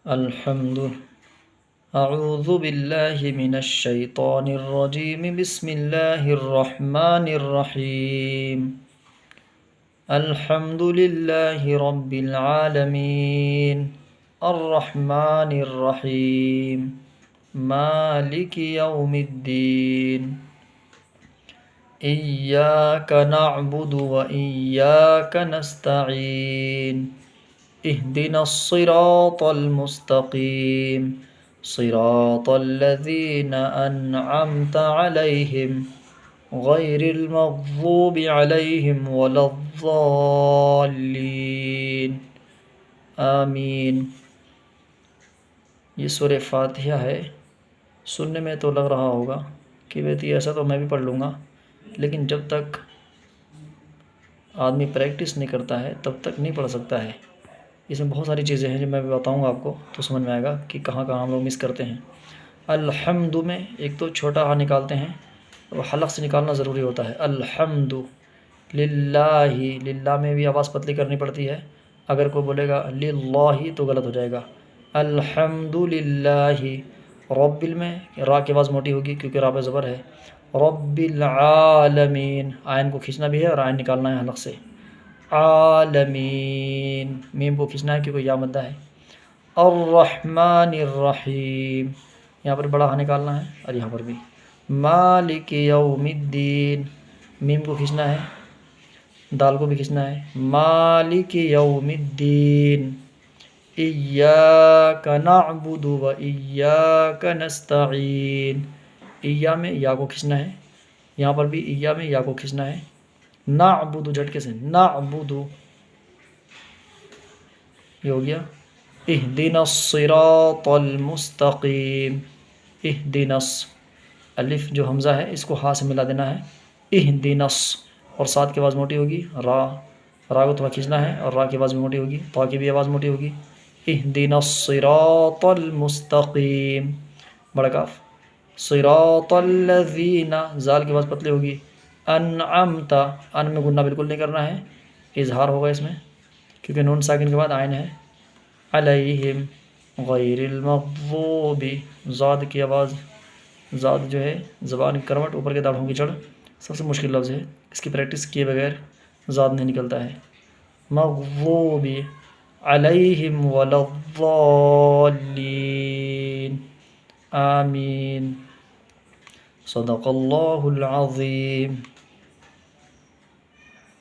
الحمد اعوذ باللہ من الشیطان الرجیم بسم اللہ الرحمن الرحیم الحمد للہ رب العالمین الرحمن الرحیم مالک یوم الدین ایاک نعبد و ایاک نستعین اهدنا الصراط المستقيم صراط الذين أنعمت عليهم غير المغضوب عليهم ولا الضالين آمین۔ یہ سورہ فاتحہ ہے۔ سننے میں تو لگ رہا ہوگا کہ بیٹی ایسا تو میں بھی پڑھ لوں گا، لیکن جب تک آدمی پریکٹس نہیں کرتا ہے تب تک نہیں پڑھ سکتا ہے۔ اس میں بہت ساری چیزیں ہیں جو میں بتاؤں گا آپ کو، تو سمجھ میں آئے گا کہ کہاں کہاں ہم لوگ مس کرتے ہیں۔ الحمد میں ایک تو چھوٹا ہا نکالتے ہیں، وہ حلق سے نکالنا ضروری ہوتا ہے۔ الحمد للہ، للہ میں بھی آواز پتلی کرنی پڑتی ہے۔ اگر کوئی بولے گا للہ تو غلط ہو جائے گا۔ الحمد للہ، رب میں را کی آواز موٹی ہوگی کیونکہ را پہ زبر ہے۔ رب العالمین، آئین کو کھینچنا بھی ہے اور آئین نکالنا ہے حلق سے۔ عالمین، میم کو کھینچنا ہے کیونکہ یا مدہ ہے۔ الرحمن الرحیم، یہاں پر بڑا ہا نکالنا ہے اور یہاں پر بھی۔ مالک یوم الدین، میم کو کھینچنا ہے، دال کو بھی کھینچنا ہے۔ مالک یوم الدین، ایاک نعبد و ایاک نستعین، ایا میں یا کو کھینچنا ہے، یہاں پر بھی ایا میں یا کو کھینچنا ہے۔ نعبد جھٹکے سے، نعبد، یہ ہو گیا۔ اہدنا الصراط المستقیم، اہدنا، الف جو حمزہ ہے اس کو ہا سے ملا دینا ہے۔ اہدنا، اور ساتھ کی آواز موٹی ہوگی۔ را کو تھوڑا کھینچنا ہے اور را کی آواز بھی موٹی ہوگی، طا کی بھی آواز موٹی ہوگی۔ اہدنا الصراط المستقیم، بڑا کاف۔ صراط الذین، زال کی آواز پتلی ہوگی۔ انعمت، ان میں گنہ بالکل نہیں کرنا ہے، اظہار ہوگا اس میں کیونکہ نون ساکن کے بعد عین ہے۔ علیہم غیر المغضوب، زاد کی آواز، زاد جو ہے زبان کی کروٹ اوپر کے داڑھوں کی چڑھ سب سے مشکل لفظ ہے، اس کی پریکٹس کیے بغیر زاد نہیں نکلتا ہے۔ مغضوب علیہم ولا الضالین آمین۔ صدق اللہ العظیم۔